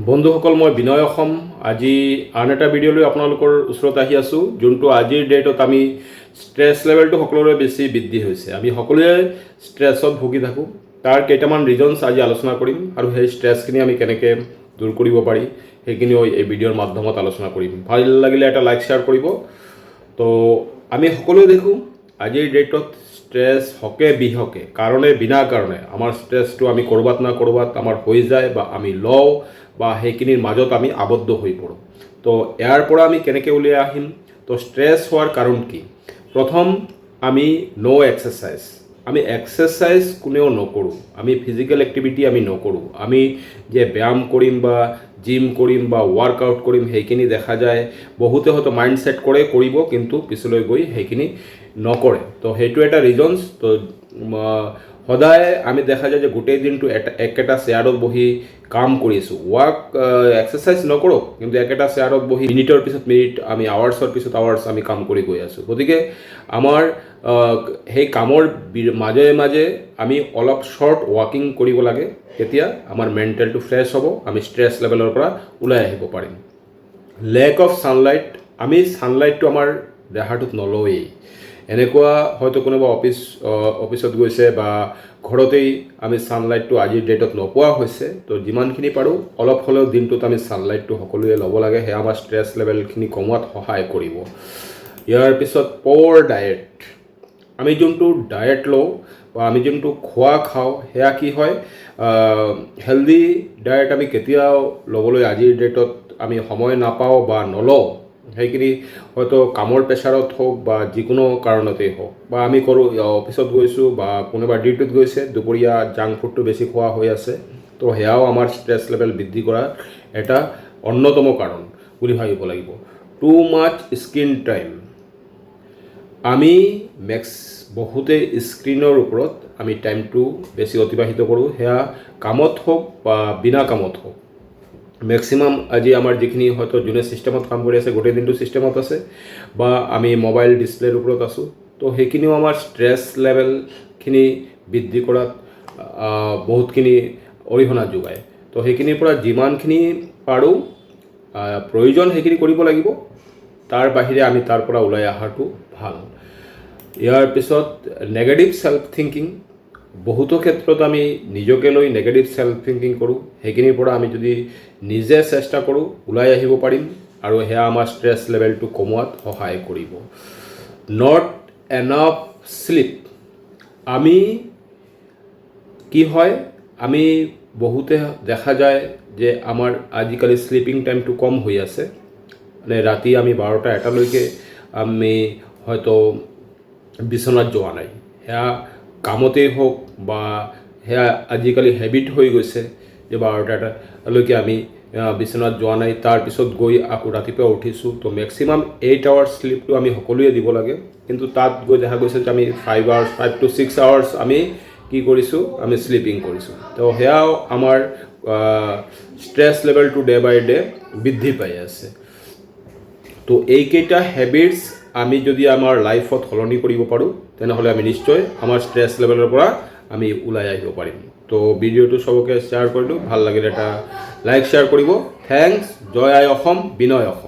বন্ধুসকল, মই বিনয় অসম আজি আন এটা ভিডিঅ' লৈ আপোনালোকৰ ওচৰত আহি আছোঁ, যোনটো আজিৰ ডেটত আমি ষ্ট্ৰেছ লেভেলটো সকলোৰে বেছি বৃদ্ধি হৈছে। আমি সকলোৱে ষ্ট্ৰেছত ভুগি থাকোঁ। তাৰ কেইটামান ৰিজনছ আজি আলোচনা কৰিম আৰু সেই ষ্ট্ৰেছখিনি আমি কেনেকৈ দূৰ কৰিব পাৰি সেইখিনিও এই ভিডিঅ'ৰ মাধ্যমত আলোচনা কৰিম। ভাল লাগিলে এটা লাইক শ্বেয়াৰ কৰিব। তো আমি সকলোৱে দেখোঁ আজিৰ ডেটত ষ্ট্ৰেছ হকে বিহকে কাৰণে বিনা কাৰণে আমাৰ ষ্ট্ৰেছটো আমি ক'ৰবাত না ক'ৰবাত আমাৰ হৈ যায় বা আমি লওঁ বা সেইখিনিৰ মাজত আমি আবদ্ধ হৈ পৰোঁ। তো ইয়াৰ পৰা আমি কেনেকৈ উলিয়াই আহিম? তো ষ্ট্ৰেছ হোৱাৰ কাৰণ কি? প্ৰথম, আমি এক্সাৰচাইজ। আমি এক্সাৰচাইজ কোনেও নকৰোঁ, আমি ফিজিকেল এক্টিভিটি আমি নকৰোঁ। আমি যে ব্যায়াম কৰিম বা জিম কৰিম বা ৱৰ্কআউট কৰিম সেইখিনি দেখা যায় বহুতে হয়তো মাইণ্ড ছেট কৰে কৰিব, কিন্তু পিছলৈ গৈ সেইখিনি নকৰে। তো সেইটো এটা ৰিজনছ। তো সদায় আমি দেখা যায় যে গোটেই দিনটো একেটা চেয়াৰত বহি কাম কৰিছোঁ, এক্সাৰচাইজ নকৰোঁ, কিন্তু একেটা চেয়াৰত বহি মিনিটৰ পিছত মিনিট আমি আৱাৰ্ছৰ পিছত আৱাৰ্ছ আমি কাম কৰি গৈ আছোঁ। গতিকে আমাৰ সেই কামৰ মাজে মাজে আমি অলপ শ্বৰ্ট ৱাকিং কৰিব লাগে। তেতিয়া আমাৰ মেণ্টেলটো ফ্ৰেছ হ'ব, আমি ষ্ট্ৰেছ লেভেলৰ পৰা ওলাই আহিব পাৰিম। লেক অফ ছানলাইট, আমি ছানলাইটটো আমাৰ দেহাটোত নলওঁৱেই। এনেকুৱা হয়তো কোনোবা অফিচত গৈছে বা ঘৰতেই আমি ছানলাইটটো আজিৰ ডেটত নোপোৱা হৈছে। তো যিমানখিনি পাৰোঁ অলপ হ'লেও দিনটোত আমি ছানলাইটটো সকলোৱে ল'ব লাগে। সেয়া আমাৰ ষ্ট্ৰেছ লেভেলখিনি কমোৱাত সহায় কৰিব। ইয়াৰ পিছত প'ৰ ডায়েট, আমি যোনটো ডায়েট লওঁ বা আমি যোনটো খোৱা খাওঁ সেয়া কি হয়, হেল্ডি ডায়েট আমি কেতিয়াও ল'বলৈ আজিৰ ডেটত আমি সময় নাপাওঁ বা নলওঁ। সেইখিনি হয়তো কামৰ প্ৰেছাৰত হওক বা যিকোনো কাৰণতেই হওক, বা আমি কৰোঁ অফিচত গৈছোঁ বা কোনোবা ডিউটিত গৈছে, দুপৰীয়া জাংক ফুডটো বেছি খোৱা হৈ আছে। তো সেয়াও আমাৰ ষ্ট্ৰেছ লেভেল বৃদ্ধি কৰাৰ এটা অন্যতম কাৰণ বুলি ভাবিব লাগিব। টু মাছ স্ক্ৰীন টাইম, আমি বহুতে স্ক্ৰীনৰ ওপৰত আমি টাইমটো বেছি অতিবাহিত কৰোঁ, সেয়া কামত হওক বা বিনা কামত হওক। মেক্সিমাম আজি আমাৰ যিখিনি হয়তো যোনে ছিষ্টেমত কাম কৰি আছে গোটেই দিনটো ছিষ্টেমত আছে, বা আমি মোবাইল ডিছপ্লেৰ ওপৰত আছোঁ। তো সেইখিনিও আমাৰ ষ্ট্ৰেছ লেভেলখিনি বৃদ্ধি কৰাত বহুতখিনি অৰিহণা যোগায়। তো সেইখিনিৰ পৰা যিমানখিনি পাৰোঁ প্ৰয়োজন সেইখিনি কৰিব লাগিব, তাৰ বাহিৰে আমি তাৰ পৰা ওলাই অহাটো ভাল। ইয়াৰ পিছত নেগেটিভ ছেল্ফ থিংকিং, বহুতো ক্ষেত্ৰত আমি নিজকে লৈ নেগেটিভ ছেল্ফ থিংকিং কৰোঁ। সেইখিনিৰ পৰা আমি যদি নিজে চেষ্টা কৰোঁ ওলাই আহিব পাৰিম, আৰু সেয়া আমাৰ ষ্ট্ৰেছ লেভেলটো কমোৱাত সহায় কৰিব। নট এনাফ শ্লিপ, আমি কি হয়, আমি বহুতে দেখা যায় যে আমাৰ আজিকালি শ্লিপিং টাইমটো কম হৈ আছে। মানে ৰাতি আমি 12টা 1টালৈকে আমি হয়তো বিচনাত যোৱা নাই। সেয়া কামতেই হওক বা সেয়া আজিকালি হেবিট হৈ গৈছে যে 12টা 1টালৈকে আমি বিচনাত যোৱা নাই, তাৰপিছত গৈ আকৌ ৰাতিপুৱা উঠিছোঁ। তো মেক্সিমাম 8 আৱাৰ্ছ শ্লিপটো আমি সকলোৱে দিব লাগে, কিন্তু তাত গৈ দেখা গৈছে যে আমি 5 to 6 আৱাৰ্ছ আমি কি কৰিছোঁ, আমি শ্লিপিং কৰিছোঁ। তো সেয়াও আমাৰ ষ্ট্ৰেছ লেভেলটো ডে বাই ডে বৃদ্ধি পাই আছে। তো এইকেইটা হেবিটছ আমি যদি আমাৰ লাইফত সলনি কৰিব পাৰোঁ, তেনেহ'লে আমি নিশ্চয় আমাৰ ষ্ট্ৰেছ লেভেলৰ পৰা আমি ওলাই আহিব পাৰিম। তো ভিডিঅ'টো চবকে শ্বেয়াৰ কৰিলোঁ, ভাল লাগিলে এটা লাইক শ্বেয়াৰ কৰিব। থেংকছ। জয় আই অসম, বিনয় অসম।